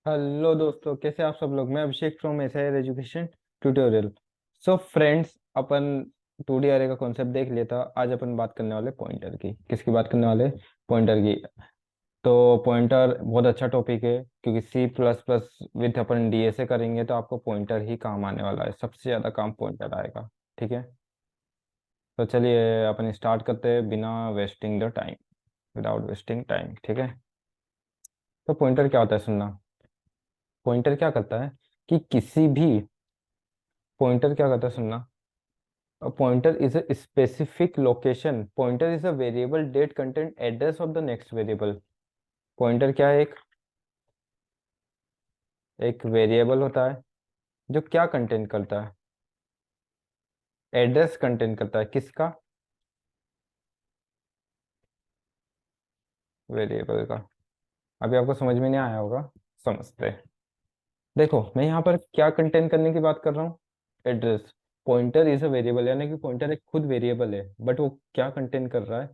Hello दोस्तों, कैसे आप सब लोग। मैं Abhishek from SIR education tutorial. So friends, अपन 2D अरे का कॉन्सेप्ट देख लिया था। आज अपन बात करने वाले पॉइंटर की। किसकी बात करने वाले? पॉइंटर की। तो पॉइंटर बहुत अच्छा टॉपिक है, क्योंकि C++ विथ अपन डीएसए करेंगे तो आपको पॉइंटर ही काम आने वाला है। सबसे ज़्यादा काम पॉइंटर आएगा। ठीक है, तो चलिए अपन स्टार्ट करते हैं बिना wasting the time, without wasting time. ठीक है, तो पॉइंटर क्या होता है, सुनना। पॉइंटर क्या करता है कि किसी भी पॉइंटर क्या करता है, सुनना। A pointer is a specific location. Pointer is a variable date content address of the next variable. Pointer क्या है? एक वेरिएबल होता है जो क्या कंटेंट करता है? एड्रेस कंटेंट करता है। किसका? वेरिएबल का। अभी आपको समझ में नहीं आया होगा, समझते हैं। देखो, मैं यहाँ पर क्या कंटेंट करने की बात कर रहा हूँ? Address. Pointer is a variable, यानी कि पॉइंटर एक खुद वेरिएबल है, बट वो क्या कंटेंट कर रहा है?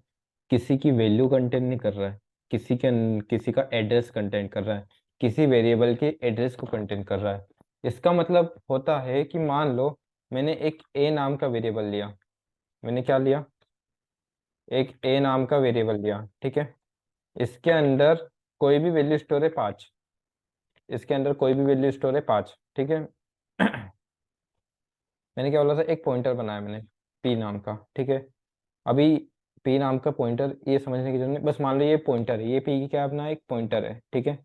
किसी की वैल्यू कंटेंट नहीं कर रहा है। किसी का एड्रेस कंटेंट कर रहा है। किसी वेरिएबल के एड्रेस को कंटेंट कर रहा है। इसका मतलब होता है कि मान लो मैंने एक ए नाम का वेरिएबल लिया। मैंने क्या लिया? एक ए नाम का वेरिएबल लिया। ठीक है, इसके अंदर कोई भी वैल्यू स्टोर है 5। इसके अंदर कोई भी वैल्यू स्टोर है 5। ठीक है। मैंने क्या बोला था? एक पॉइंटर बनाया मैंने, पी नाम का। ठीक है, अभी पी नाम का पॉइंटर, ये समझने की जरूरत नहीं, बस मान लो ये पॉइंटर है, ये पी की क्या अपना एक पॉइंटर है। ठीक है,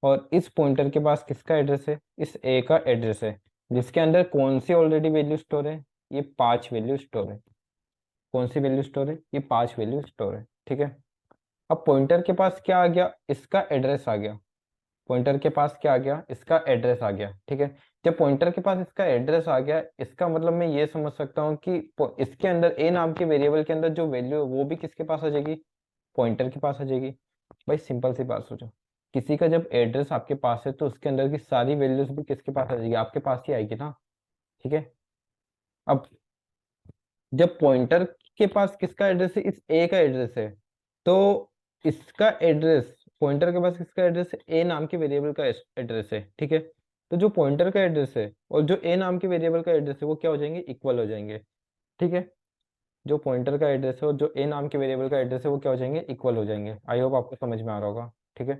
और इस पॉइंटर के पास किसका एड्रेस है? इस ए का एड्रेस है, जिसके अंदर कौन सी ऑलरेडी वैल्यू स्टोर है? ये 5 वैल्यू स्टोर है। कौन सी वैल्यू स्टोर है? ये 5 वैल्यू स्टोर है। ठीक है, अब पॉइंटर के पास क्या आ गया? इसका एड्रेस आ गया। पॉइंटर के पास क्या आ गया? इसका एड्रेस आ गया। ठीक है, जब पॉइंटर के पास इसका एड्रेस आ गया, इसका मतलब मैं ये समझ सकता हूँ कि इसके अंदर ए नाम के वेरिएबल के अंदर जो वैल्यू है वो भी किसके पास आ जाएगी? पॉइंटर के पास आ जाएगी। भाई सिंपल सी बात सोचो, किसी का जब एड्रेस आपके पास है तो उसके अंदर की सारी वैल्यूज भी किसके पास आ जाएगी? आपके पास ही आएगी ना। ठीक है, अब जब पॉइंटर के पास किसका एड्रेस है? इस ए का एड्रेस है, तो इसका एड्रेस, पॉइंटर के पास किसका एड्रेस है? ए नाम के वेरिएबल का एड्रेस है। ठीक है, तो जो पॉइंटर का एड्रेस है और जो ए नाम के वेरिएबल का एड्रेस है वो क्या हो जाएंगे? इक्वल हो जाएंगे। ठीक है, जो पॉइंटर का एड्रेस है और जो ए नाम के वेरिएबल का एड्रेस है वो क्या हो जाएंगे? इक्वल हो जाएंगे। आई होप आपको समझ में आ रहा होगा। ठीक है,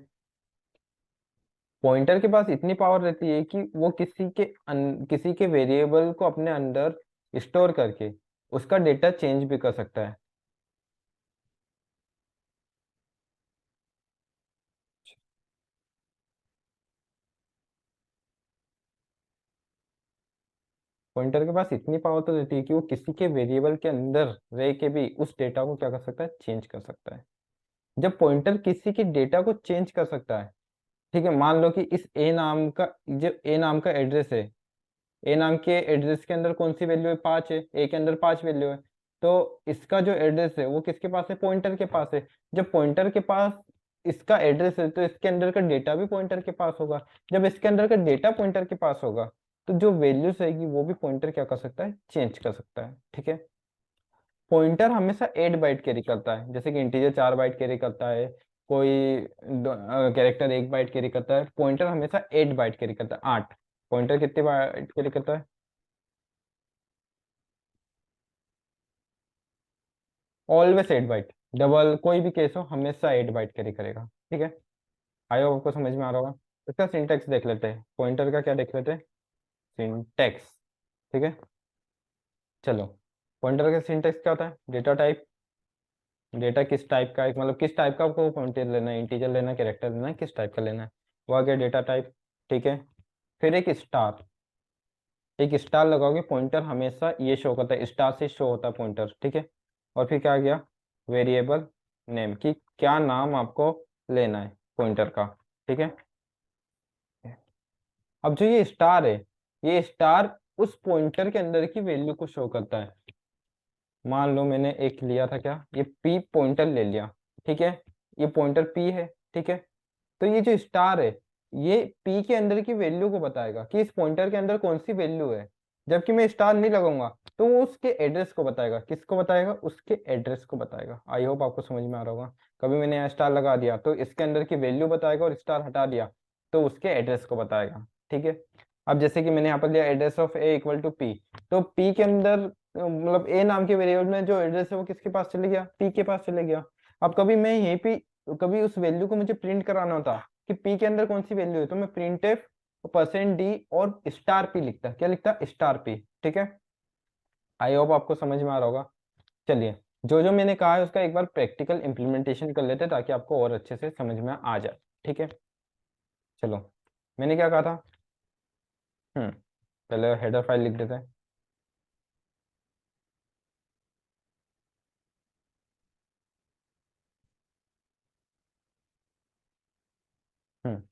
पॉइंटर के पास इतनी पावर रहती है कि वो किसी के वेरिएबल को अपने अंदर स्टोर करके उसका डेटा चेंज भी कर सकता है। पॉइंटर के पास इतनी पावर तो रहती है कि वो किसी के वेरिएबल के अंदर रह के भी उस डेटा को क्या कर सकता है? चेंज कर सकता है। जब पॉइंटर किसी के डेटा को चेंज कर सकता है, ठीक है, मान लो कि इस ए नाम का, जो ए नाम का एड्रेस है, ए नाम के एड्रेस के अंदर कौन सी वैल्यू है? 5 है। ए के अंदर 5 वैल्यू है, तो इसका जो एड्रेस है वो किसके पास है? पॉइंटर के पास है। जब पॉइंटर के पास इसका एड्रेस है तो इसके अंदर का डेटा भी पॉइंटर के पास होगा। जब इसके अंदर का डेटा पॉइंटर के पास होगा तो जो वैल्यूज रहेगी वो भी पॉइंटर क्या कर सकता है? चेंज कर सकता है। ठीक है, पॉइंटर हमेशा 8 बाइट कैरी करता है, जैसे कि इंटीजर 4 बाइट कैरी करता है, कोई कैरेक्टर 1 बाइट कैरी करता है। पॉइंटर हमेशा 8 बाइट कैरी करता है, 8। पॉइंटर कितने बाइट कैरी करता है? Always 8 bite. डबल कोई भी केस हो हमेशा 8 बाइट कैरी करेगा। ठीक है, आई होप आपको समझ में आ रहा होगा। इसका सिंटेक्स देख लेते हैं, पॉइंटर का क्या देख लेते हैं? सिंटेक्स। ठीक है, चलो। पॉइंटर का सिंटेक्स क्या होता है? Data type. डेटा किस टाइप का है, मतलब किस टाइप का आपको पॉइंटर लेना है? इंटीजर लेना है, कैरेक्टर लेना है, किस टाइप का लेना है? वो आ गया डेटा टाइप। ठीक है, फिर एक स्टार। एक स्टार लगाओगे, पॉइंटर हमेशा ये शो करता है, स्टार से शो होता है पॉइंटर। ठीक है, और फिर क्या आ गया? वेरिएबल नेम, की क्या नाम आपको लेना है पॉइंटर का। ठीक है, अब जो ये स्टार है, ये स्टार उस पॉइंटर के अंदर की वैल्यू को शो करता है। मान लो मैंने एक लिया था, क्या, ये पी पॉइंटर ले लिया। ठीक है, ये पॉइंटर पी है। ठीक है, तो ये जो स्टार है ये पी के अंदर की वैल्यू को बताएगा कि इस पॉइंटर के अंदर कौन सी वैल्यू है। जबकि मैं स्टार नहीं लगाऊंगा तो वो उसके एड्रेस को बताएगा। किसको बताएगा? उसके एड्रेस को बताएगा। आई होप आपको समझ में आ रहा होगा। कभी मैंने यहाँ स्टार लगा दिया तो इसके अंदर की वैल्यू बताएगा, और स्टार हटा दिया तो उसके एड्रेस को बताएगा। ठीक है। अब जैसे कि मैंने यहाँ पर लिया address of a equal to P, तो पी के अंदर मतलब ए नाम के वेरिएबल में जो एड्रेस है वो किसके पास चले गया, पी के पास चले गया। अब कभी मैं यहीं पे कभी उस वैल्यू को मुझे प्रिंट कराना होता कि पी के अंदर कौन सी वैल्यू है, तो मैं प्रिंट एफ परसेंट डी और स्टार पी लिखता, क्या लिखता, स्टार पी। ठीक है। आई होप आपको समझ में आ रहा होगा। चलिए, जो जो मैंने कहा है उसका एक बार प्रैक्टिकल इम्प्लीमेंटेशन कर लेते हैं ताकि आपको और अच्छे से समझ में आ जाए। ठीक है। चलो, मैंने क्या कहा था। हम्म पहले हेडर फाइल लिख देते हैं। हम्म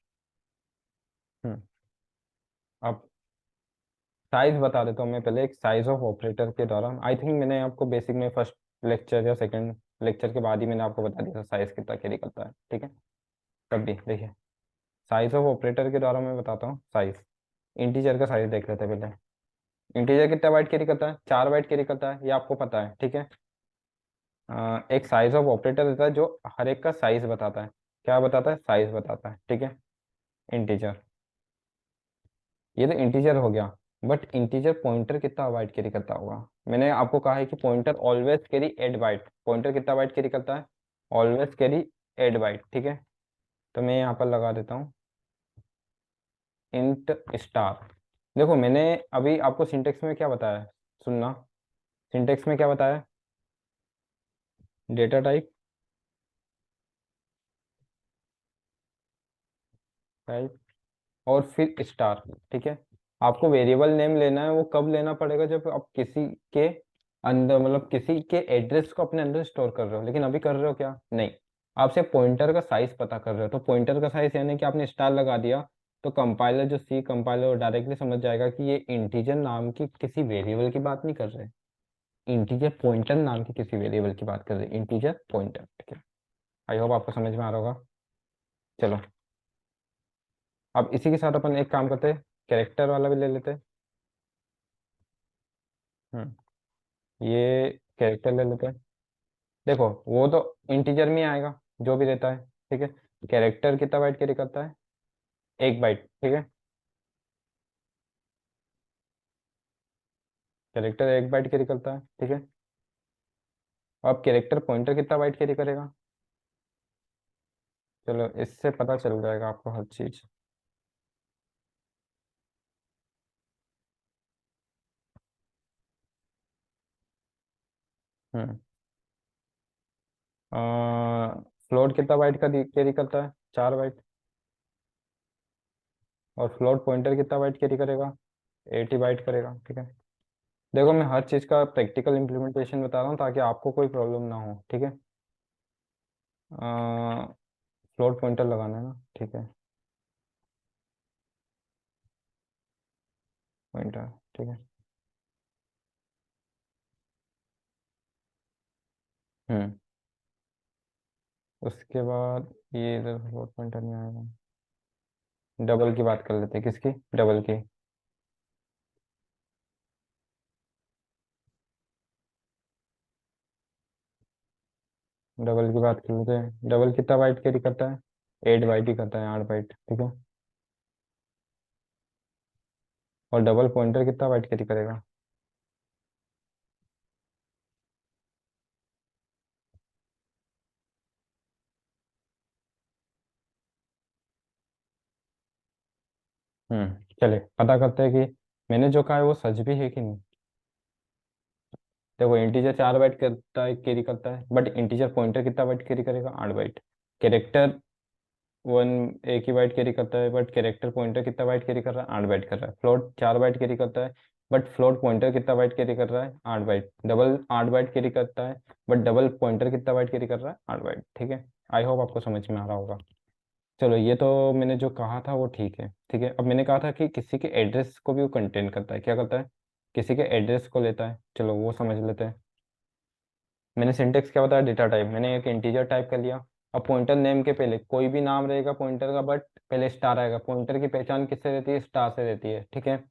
हम्म अब साइज बता देता हूँ मैं पहले, एक साइज ऑफ ऑपरेटर के द्वारा। आई थिंक मैंने आपको बेसिक में फर्स्ट लेक्चर या सेकंड लेक्चर के बाद ही मैंने आपको बता दिया था साइज कितना कैरी करता है। ठीक है। तब भी देखिए, साइज ऑफ ऑपरेटर के द्वारा मैं बताता हूँ साइज। इंटीजर का साइज देख लेते हैं पहले। इंटीजर कितना बाइट कैरी करता है, 4 बाइट कैरी करता है, ये आपको पता है। ठीक है। एक साइज ऑफ ऑपरेटर देता है जो हर एक का साइज बताता है। क्या बताता है, साइज बताता है। ठीक है। इंटीजर, ये तो इंटीजर हो गया। बट इंटीजर पॉइंटर कितना बाइट कैरी करता होगा। मैंने आपको कहा है कि pointer always carry 8 byte. Pointer कितना बाइट कैरी करता है, ऑलवेज कैरी 8 बाइट। ठीक है। तो मैं यहाँ पर लगा देता हूँ इंट स्टार। देखो मैंने अभी आपको सिंटेक्स में क्या बताया है, सुनना। सिंटेक्स में क्या बताया, डेटा टाइप, टाइप और फिर स्टार। ठीक है। आपको वेरिएबल नेम लेना है, वो कब लेना पड़ेगा, जब आप किसी के अंदर मतलब किसी के एड्रेस को अपने अंदर स्टोर कर रहे हो। लेकिन अभी कर रहे हो क्या, नहीं। आप सिर्फ पॉइंटर का साइज पता कर रहे हो, तो पॉइंटर का साइज यानी कि आपने स्टार लगा दिया, तो कंपाइलर जो सी कंपाइलर डायरेक्टली समझ जाएगा कि ये इंटीजर नाम की किसी वेरिएबल की बात नहीं कर रहे, इंटीजर पॉइंटर नाम की किसी वेरिएबल की बात कर रहे, इंटीजर पॉइंटर। ठीक है। आई होप आपको समझ में आ रहा होगा। चलो, अब इसी के साथ अपन एक काम करते हैं, कैरेक्टर वाला भी ले लेते हैं। हम्म ये कैरेक्टर ले लेते हैं। देखो वो तो इंटीजर में ही आएगा जो भी रहता है। ठीक है। कैरेक्टर कितना बाइट कैरी करता है, 1 बाइट। ठीक है। कैरेक्टर 1 बाइट कैरी करता है। ठीक है। अब कैरेक्टर पॉइंटर कितना बाइट कैरी करेगा, चलो इससे पता चल जाएगा आपको हर चीज। हम्म फ्लोट कितना बाइट का कैरी करता है, 4 बाइट। और फ्लोट पॉइंटर कितना बाइट कैरी करेगा, 80 बाइट करेगा। ठीक है। देखो मैं हर चीज़ का प्रैक्टिकल इम्प्लीमेंटेशन बता रहा हूँ ताकि आपको कोई प्रॉब्लम ना हो। ठीक है। फ्लोट पॉइंटर लगाना है ना, ठीक है। पॉइंटर, ठीक है। हम्म उसके बाद ये इधर फ्लोट पॉइंटर में आएगा। डबल की बात कर लेते हैं, किसकी, डबल की। डबल की बात कर लेते हैं, डबल कितना बाइट कैरी करता है, 8 बाइट ही करता है, 8 बाइट। ठीक है। और डबल पॉइंटर कितना बाइट कैरी करेगा, चले पता करते हैं कि मैंने जो कहा है वो सच भी है कि नहीं। देखो इंटीजर 4 बाइट करता है, कैरी करता है, बट इंटीजर पॉइंटर कितना बाइट कैरी करेगा, 8 बाइट। कैरेक्टर वन एक ही बाइट कैरी करता है, बट कैरेक्टर पॉइंटर कितना बाइट कैरी कर रहा है, 8 बाइट कर रहा है। फ्लोट 4 बाइट कैरी करता है, बट फ्लोट पॉइंटर कितना बाइट कैरी कर रहा है, 8 बाइट। डबल 8 बाइट कैरी करता है, बट डबल पॉइंटर कितना बाइट कैरी कर रहा है, 8 बाइट। ठीक है। आई होप आपको समझ में आ रहा होगा। चलो ये तो मैंने जो कहा था वो ठीक है। ठीक है। अब मैंने कहा था कि किसी के एड्रेस को भी वो कंटेन करता है, क्या करता है, किसी के एड्रेस को लेता है। चलो वो समझ लेते हैं। मैंने सिंटेक्स क्या बताया, डेटा टाइप, मैंने एक इंटीजर टाइप कर लिया। अब पॉइंटर नेम के पहले कोई भी नाम रहेगा पॉइंटर का, बट पहले स्टार आएगा। पॉइंटर की पहचान किससे रहती है, स्टार से रहती है। ठीक है।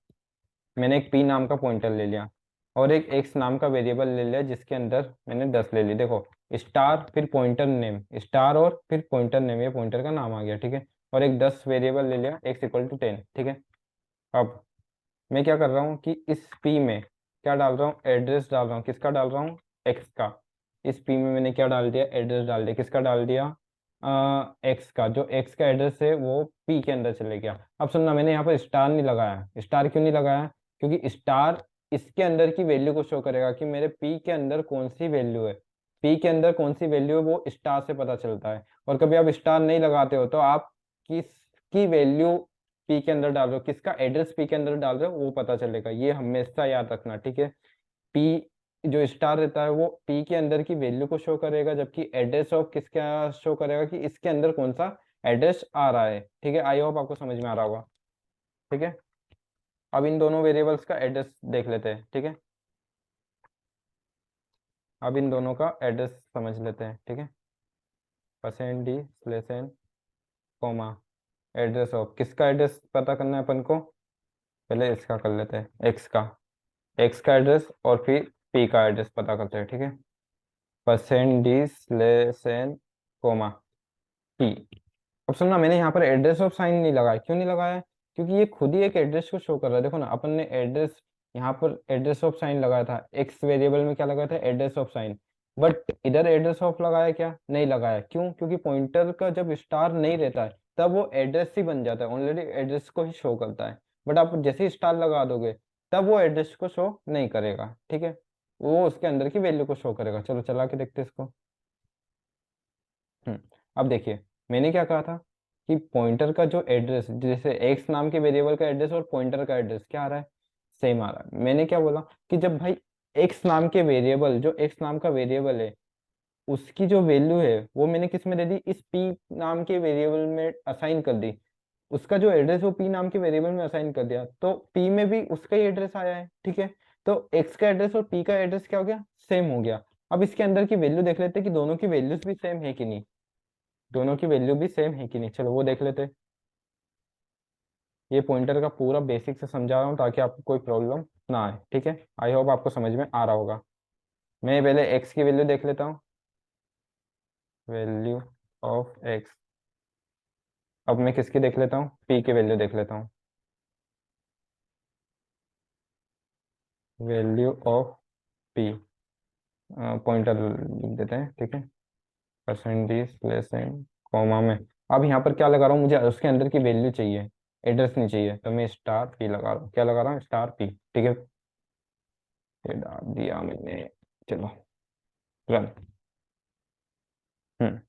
मैंने एक पी नाम का पॉइंटर ले लिया और एक एक्स नाम का वेरिएबल ले लिया जिसके अंदर मैंने 10 ले ली। देखो, स्टार फिर पॉइंटर नेम, स्टार और फिर पॉइंटर नेम, ये पॉइंटर का नाम आ गया। ठीक है। और एक 10 वेरिएबल ले लिया, x इक्वल टू 10, ठीक है। अब मैं क्या कर रहा हूँ कि इस p में क्या डाल रहा हूँ, एड्रेस डाल रहा हूँ, किसका डाल रहा हूँ, x का। इस p में मैंने क्या डाल दिया, एड्रेस डाल दिया, किसका डाल दिया, x का। जो x का एड्रेस है वो p के अंदर चले गया। अब सुनना, मैंने यहाँ पर स्टार नहीं लगाया। स्टार क्यों नहीं लगाया, क्योंकि स्टार इसके अंदर की वैल्यू को शो करेगा कि मेरे p के अंदर कौन सी वैल्यू है। p के अंदर कौन सी वैल्यू है वो स्टार से पता चलता है। और कभी आप स्टार नहीं लगाते हो तो आप किसकी वैल्यू पी के अंदर डाल रहे हो, किसका एड्रेस पी के अंदर डाल रहे हो वो पता चलेगा। ये हमेशा याद रखना, ठीक है। पी जो स्टार रहता है वो पी के अंदर की वैल्यू को शो करेगा, जबकि एड्रेस ऑफ किसका शो करेगा कि इसके अंदर कौन सा एड्रेस आ रहा है, ठीक है। आई होप आपको समझ में आ रहा होगा, ठीक है। अब इन दोनों वेरिएबल्स का एड्रेस देख लेते हैं, ठीक है। अब इन दोनों का एड्रेस समझ लेते हैं, ठीक है। Percent D slash N comma address of, किसका एड्रेस पता करना है अपन को, पहले इसका कर लेते हैं, एक्स का। एक्स का एड्रेस और फिर पी का एड्रेस पता करते हैं, ठीक है। Percent D slash N comma P. अब सुनना, मैंने यहाँ पर एड्रेस ऑफ साइन नहीं लगाया। क्यों नहीं लगाया, क्योंकि ये खुद ही एक एड्रेस को शो कर रहा है। देखो ना, अपन ने एड्रेस यहाँ पर एड्रेस ऑफ साइन लगाया था, एक्स वेरिएबल में क्या लगाया था, एड्रेस ऑफ साइन। बट इधर एड्रेस ऑफ लगाया क्या, नहीं लगाया। क्यों, क्योंकि पॉइंटर का जब स्टार नहीं रहता है तब वो एड्रेस ही बन जाता है, ऑलरेडी एड्रेस को ही शो करता है। बट आप जैसे ही स्टार लगा दोगे तब वो एड्रेस को शो नहीं करेगा, ठीक है। वो उसके अंदर की वैल्यू को शो करेगा। चलो चला के देखते हैं इसको। हम्म अब देखिए, मैंने क्या कहा था कि पॉइंटर का जो एड्रेस, जैसे एक्स नाम के वेरिएबल का एड्रेस और पॉइंटर का एड्रेस क्या आ रहा है, सेम आ रहा है। मैंने क्या बोला कि जब भाई एक्स नाम के वेरिएबल, जो एक्स नाम का वेरिएबल है उसकी जो वैल्यू है वो मैंने किस में दे दी, इस पी नाम के वेरिएबल में असाइन कर दी। उसका जो एड्रेस वो पी नाम के वेरिएबल में असाइन कर दिया, तो पी में भी उसका ही एड्रेस आया है, ठीक है। तो एक्स का एड्रेस और पी का एड्रेस क्या हो गया, सेम हो गया। अब इसके अंदर की वैल्यू देख लेते हैं कि दोनों की वैल्यूज भी सेम है कि नहीं। दोनों की वैल्यू भी सेम है कि नहीं, चलो वो देख लेते हैं। ये पॉइंटर का पूरा बेसिक से समझा रहा हूँ ताकि आपको कोई प्रॉब्लम ना आए, ठीक है। आई होप आपको समझ में आ रहा होगा। मैं पहले एक्स की वैल्यू देख लेता हूँ, वैल्यू ऑफ एक्स। अब मैं किसकी देख लेता हूँ, पी की वैल्यू देख लेता हूँ, वैल्यू ऑफ पी। पॉइंटर लिख देते हैं, ठीक है। परसेंटेज लेसन कॉमा में। अब यहाँ पर क्या लगा रहा हूँ, मुझे उसके अंदर की वैल्यू चाहिए, एड्रेस नहीं चाहिए, तो मैं स्टार पी लगा रहा हूँ। क्या लगा रहा हूँ, स्टार पी, ठीक है। ये डाल दिया मैंने, चलो रन। हम्म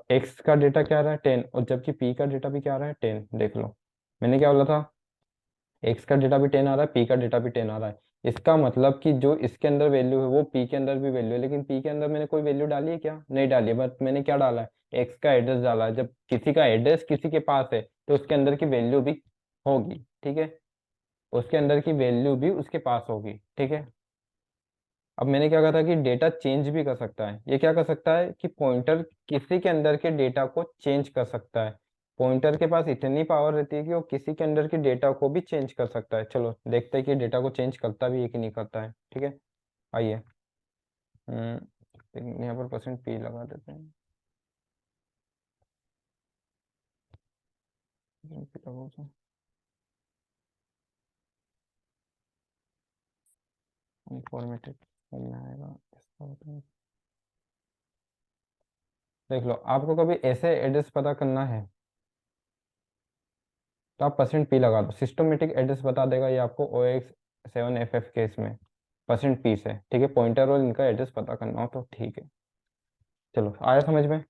एक्स का डेटा क्या आ रहा है, 10, और जबकि पी का डेटा भी क्या आ रहा है, 10। देख लो, मैंने क्या बोला था, एक्स का डेटा भी 10 आ रहा है, पी का डेटा भी 10 आ रहा है। इसका मतलब कि जो इसके अंदर वैल्यू है वो पी के अंदर भी वैल्यू है, लेकिन पी के अंदर मैंने कोई वैल्यू डाली है क्या, नहीं डाली है। बट मैंने क्या डाला है, एक्स का एड्रेस डाला है। जब किसी का एड्रेस किसी के पास है तो उसके अंदर की वैल्यू भी होगी, ठीक है। उसके अंदर की वैल्यू भी उसके पास होगी, ठीक है। अब मैंने क्या कहा था कि डेटा चेंज भी कर सकता है। ये क्या कर सकता है कि पॉइंटर किसी के अंदर के डेटा को चेंज कर सकता है। पॉइंटर के पास इतनी पावर रहती है कि वो किसी के अंदर के डेटा को भी चेंज कर सकता है। चलो देखते हैं कि डेटा को चेंज करता भी है कि नहीं करता है, ठीक है। आइए, यहाँ पर परसेंट पी लगा देते हैं। इंफॉर्मेटिव में आएगा इसका मतलब। देख लो, आपको कभी ऐसे एड्रेस पता करना है तो आप परसेंट पी लगा दो, सिस्टमेटिक एड्रेस बता देगा ये आपको OX7FF के इसमें परसेंट पी से, ठीक है। पॉइंटर और इनका एड्रेस पता करना हो तो ठीक है। चलो आया समझ में।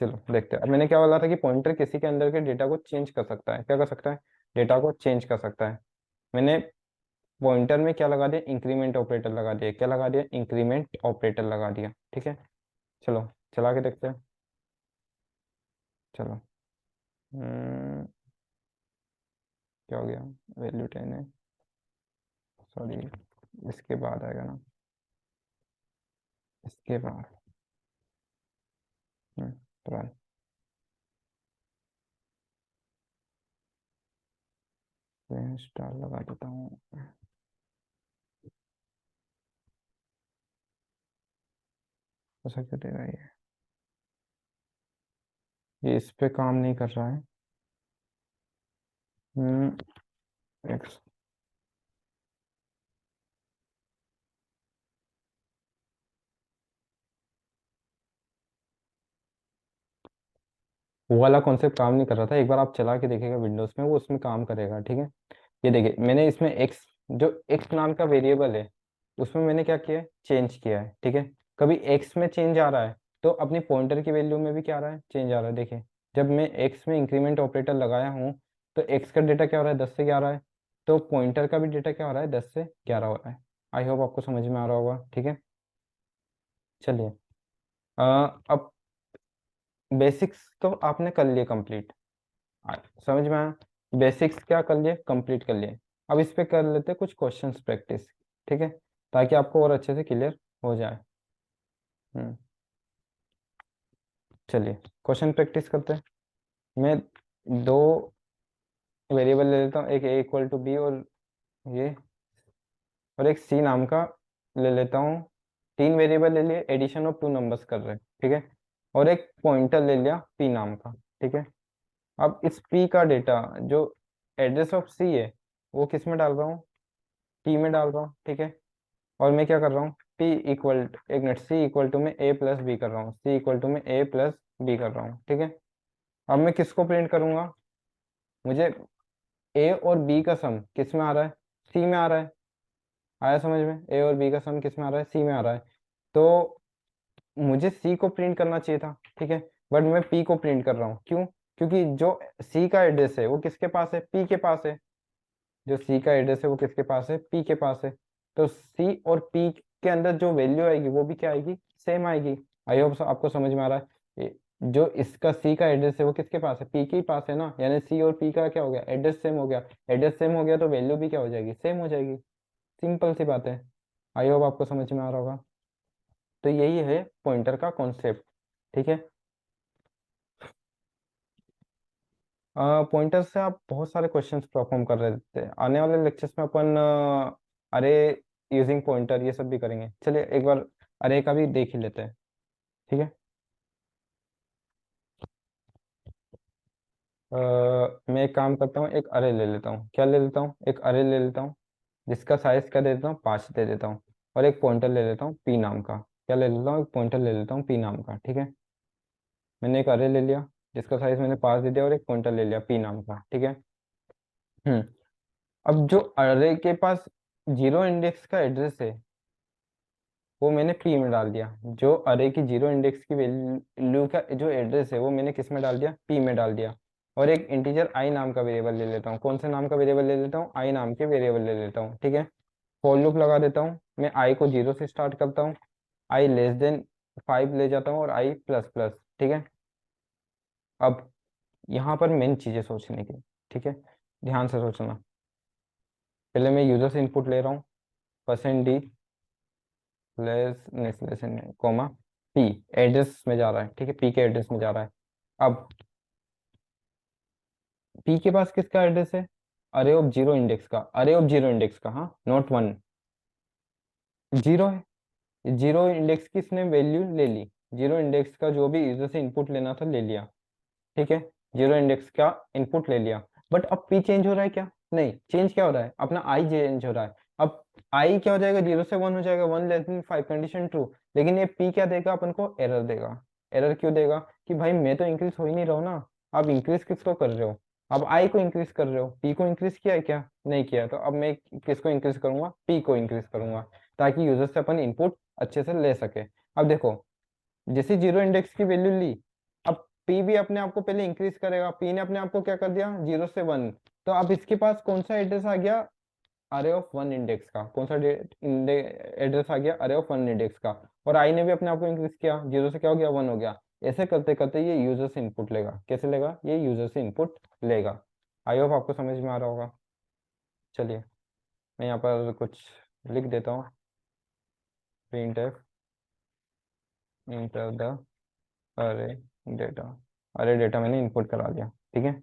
चलो देखते हैं। अब मैंने क्या बोला था कि पॉइंटर किसी के अंदर के डेटा को चेंज कर सकता है। क्या कर सकता है, डेटा को चेंज कर सकता है। मैंने पॉइंटर में क्या लगा दिया, इंक्रीमेंट ऑपरेटर लगा दिया। क्या लगा दिया, इंक्रीमेंट ऑपरेटर लगा दिया, ठीक है। चलो चला के देखते हैं, चलो। क्या हो गया, वैल्यू 10 है, सॉरी इसके बाद आएगा ना, इसके बाद। तुरंत स्टार लगा देता हूँ। ऐसा क्यों दे रहा है ये, ये इस पे काम नहीं कर रहा है। एक्स। वो वाला कॉन्सेप्ट काम नहीं कर रहा था, एक बार आप चला के देखिएगा विंडोज में, वो उसमें काम करेगा, ठीक है। ये देखिए मैंने इसमें एक्स, जो एक्स नाम का वेरिएबल है, उसमें मैंने क्या किया है, चेंज किया है, ठीक है। कभी एक्स में चेंज आ रहा है तो अपनी पॉइंटर की वैल्यू में भी क्या आ रहा है, चेंज आ रहा है। देखिए जब मैं एक्स में इंक्रीमेंट ऑपरेटर लगाया हूँ तो एक्स का डेटा क्या हो रहा है, 10 से 11 है। तो पॉइंटर का भी डेटा क्या हो रहा है, 10 से 11 हो रहा है। आई होप आपको समझ में आ रहा होगा, ठीक है। चलिए, अब बेसिक्स तो आपने कर लिए कंप्लीट, समझ में आया। बेसिक्स क्या कर लिए, कंप्लीट कर लिए। अब इस पे कर लेते हैं कुछ क्वेश्चंस प्रैक्टिस, ठीक है, ताकि आपको और अच्छे से क्लियर हो जाए। हम्म। चलिए क्वेश्चन प्रैक्टिस करते हैं। मैं दो वेरिएबल ले लेता हूँ, एक ए इक्वल टू बी ये और एक सी नाम का ले लेता हूँ। तीन वेरिएबल ले लिए, एडिशन ऑफ टू नंबर्स कर रहे हैं, ठीक है। और एक पॉइंटर ले लिया पी नाम का, ठीक है। अब इस पी का डेटा, जो एड्रेस ऑफ सी है, वो किस में डाल रहा हूँ, टी में डाल रहा हूँ, ठीक है। और मैं क्या कर रहा हूँ, पी इक्वल, एक मिनट, सी इक्वल टू में ए प्लस बी कर रहा हूँ, सी इक्वल टू में ए प्लस बी कर रहा हूँ, ठीक है। अब मैं किसको प्रिंट करूंगा, मुझे ए और बी का सम किस में आ रहा है, सी में आ रहा है। आया समझ में, ए और बी का सम किस में आ रहा है, सी में आ रहा है। तो मुझे सी को प्रिंट करना चाहिए था, ठीक है। बट मैं पी को प्रिंट कर रहा हूँ, क्यों, क्योंकि जो सी का एड्रेस है वो किसके पास है, पी के पास है। जो सी का एड्रेस है वो किसके पास है, पी के पास है। तो सी और पी के अंदर जो वैल्यू आएगी वो भी क्या आएगी, सेम आएगी। आई होप आपको समझ में आ रहा है। जो इसका सी का एड्रेस है वो किसके पास है, पी के पास है ना, यानी सी और पी का क्या हो गया, एड्रेस सेम हो गया। एड्रेस सेम हो गया तो वैल्यू भी क्या हो जाएगी, सेम हो जाएगी। सिंपल सी बात है। आई होप आपको समझ में आ रहा होगा। तो यही है पॉइंटर का कॉन्सेप्ट, ठीक है। पॉइंटर से आप बहुत सारे क्वेश्चंस परफॉर्म कर रहे थे, आने वाले लेक्चर्स में अपन अरे यूजिंग पॉइंटर ये सब भी करेंगे। चलिए एक बार अरे का भी देख ही लेते हैं, ठीक है। मैं एक काम करता हूँ, एक अरे ले लेता हूँ, क्या ले लेता हूँ, एक अरे ले लेता हूँ, जिसका साइज क्या दे देता हूँ, 5 दे देता हूँ। और एक पॉइंटर ले लेता हूँ पी नाम का, क्या ले लेता हूँ, एक पॉइंटर ले लेता हूँ पी नाम का, ठीक है। मैंने एक अरे ले लिया जिसका साइज मैंने 5 दे दिया, और एक पॉइंटर ले लिया पी नाम का, ठीक है। हम्म। अब जो अरे के पास जीरो इंडेक्स का एड्रेस है वो मैंने पी में डाल दिया। जो अरे की जीरो इंडेक्स की वैल्यू का जो एड्रेस है वो मैंने किस में डाल दिया, पी में डाल दिया। और एक इंटीजर आई नाम का वेरिएबल ले लेता हूँ, कौन से नाम का वेरिएबल ले लेता हूँ, आई नाम के वेरिएबल ले लेता हूँ, ठीक है। फॉर लूप लगा देता हूँ, मैं आई को 0 से स्टार्ट करता हूँ, आई लेस देन 5 ले जाता हूँ, और आई प्लस प्लस, ठीक है। अब यहाँ पर मेन चीज़ें सोचने की, ठीक है, ध्यान से सोचना। पहले मैं यूजर से इनपुट ले रहा हूँ, %d less comma P, address में जा रहा है, ठीक है, पी के एड्रेस में जा रहा है। अब पी के पास किसका एड्रेस है, अरे ऑफ जीरो इंडेक्स का, अरे ऑफ जीरो इंडेक्स का, हाँ, नॉट वन, जीरो है। जीरो इंडेक्स की इसने वैल्यू ले ली, जीरो इंडेक्स का जो भी यूजर से इनपुट लेना था ले लिया, ठीक है। जीरो इंडेक्स का इनपुट ले लिया। बट अब पी चेंज हो रहा है क्या, नहीं, चेंज क्या हो रहा है, अपना आई चेंज हो रहा है। अब आई क्या हो जाएगा, 0 से 1 हो जाएगा, 1 <5 कंडीशन ट्रू। लेकिन ये पी क्या देगा अपन को, एरर देगा। एरर क्यों देगा, कि भाई मैं तो इंक्रीज हो ही नहीं रहा हूँ ना। अब इंक्रीज किसको कर रहे हो, अब आई को इंक्रीज कर रहे हो, पी को इंक्रीज किया है क्या, नहीं किया। तो अब मैं किसको इंक्रीज करूंगा, पी को इंक्रीज करूंगा, ताकि यूजर से अपन इनपुट अच्छे से ले सके। अब देखो, जैसे जीरो इंडेक्स की वैल्यू ली, अब पी भी अपने आप को पहले इंक्रीज करेगा, पी ने अपने आप को क्या कर दिया, 0 से 1। तो अब इसके पास कौन सा एड्रेस आ गया, अरे ऑफ वन इंडेक्स का, कौन सा एड्रेस आ गया, अरे ऑफ वन इंडेक्स का। और आई ने भी अपने आप को इंक्रीज किया, 0 से क्या हो गया, 1 हो गया। ऐसे करते करते ये यूजर से इनपुट लेगा, कैसे लेगा, ये यूजर से इनपुट लेगा। आई होप आपको समझ में आ रहा होगा। चलिए मैं यहाँ पर कुछ लिख देता हूँ, प्रिंट एफ इंटर द अरे डेटा। अरे डेटा मैंने इनपुट करा दिया, ठीक है।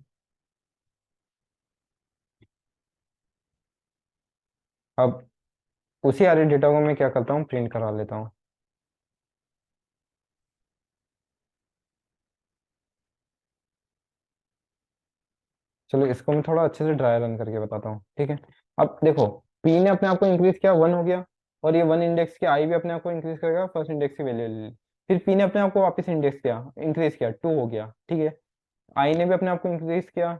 अब उसी अरे डेटा को मैं क्या करता हूँ, प्रिंट करा लेता हूँ। चलो इसको मैं थोड़ा अच्छे से ड्राई रन करके बताता हूँ, ठीक है। अब देखो, पी ने अपने आप को इंक्रीज किया, 1 हो गया, और ये 1 इंडेक्स की आई भी अपने आप को इंक्रीज करेगा, फर्स्ट इंडेक्स की वैल्यू ले ली। फिर पी ने अपने आप को वापस इंडेक्स किया, इंक्रीज किया, 2 हो गया, ठीक है। आई ने भी अपने आप को इंक्रीज किया,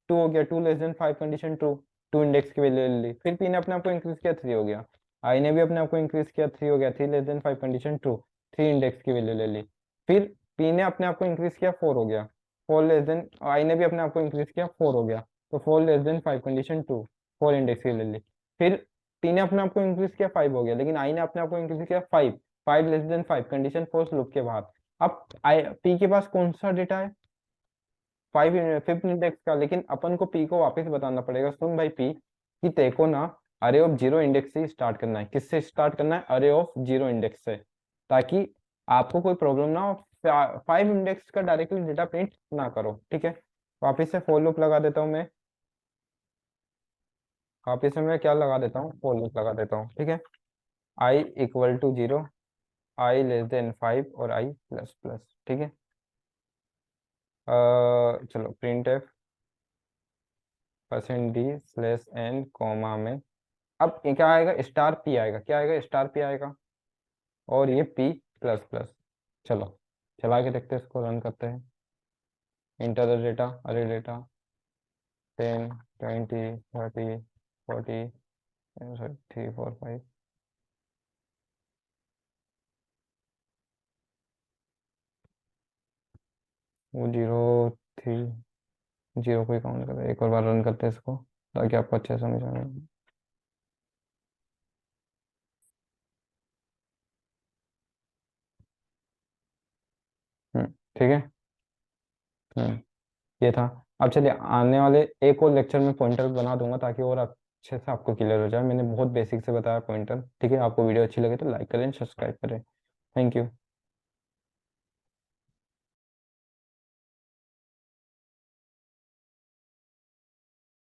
2 हो गया, 2 <5 कंडीशन ट्रू, 2 इंडेक्स की वैल्यू ले ली। फिर पी ने अपने आप को इंक्रीज किया, 3 हो गया। आई ने भी अपने आप को इंक्रीज किया, 3 हो गया, 3 <5 कंडीशन ट्रू, 3 इंडेक्स की वैल्यू ले ली। फिर पी ने अपने आप को इंक्रीज किया, 4 हो गया, 4 आई ने भी अपने आप को इंक्रीज किया, 4 हो गया, तो 4 <5 कंडीशन ट्रू, 4 इंडेक्स की ले ली। फिर पी ने अपने आप को इंक्रीज किया, 5 हो गया, लेकिन आई ने अपने आप को इंक्रीज किया 5, 5 <5 कंडीशन फोर्स लूप के बाद। अब आई पी के पास कौन सा डेटा है, 5 फिफ्थ इंडेक्स का, लेकिन अपन को पी को वापस बताना पड़ेगा, सुन भाई पी, कि तेरे को ना अरे ऑफ जीरो इंडेक्स से स्टार्ट करना है। किससे स्टार्ट करना है, अरे ऑफ जीरो इंडेक्स से, ताकि आपको कोई प्रॉब्लम ना हो, 5 इंडेक्स का डायरेक्टली डेटा प्रिंट ना करो, ठीक है। वापस से फॉर लूप लगा देता हूँ मैं, वापस से मैं क्या लगा देता हूँ, फॉर लूप लगा देता हूँ, ठीक है। I equal to zero, I less than 5 और आई प्लस प्लस, ठीक है। चलो प्रिंट एफ %d/n कॉमा में, अब ये क्या आएगा, स्टार पी आएगा, क्या आएगा, स्टार पी आएगा, और ये पी प्लस प्लस। चलो चला के देखते हैं, इसको रन करते हैं। इंटर द डेटा, अरे डेटा 10 20 30 40 3 4 5, वो 0 3 0 को ही काउंट कर, एक और बार रन करते हैं इसको, ताकि आपको अच्छे से समझ आए। ठीक है। हम्म ये था। अब चलिए, आने वाले एक और लेक्चर में पॉइंटर बना दूंगा, ताकि और अच्छे से आपको क्लियर हो जाए। मैंने बहुत बेसिक से बताया पॉइंटर, ठीक है। आपको वीडियो अच्छी लगे तो लाइक करें, सब्सक्राइब करें। Thank you.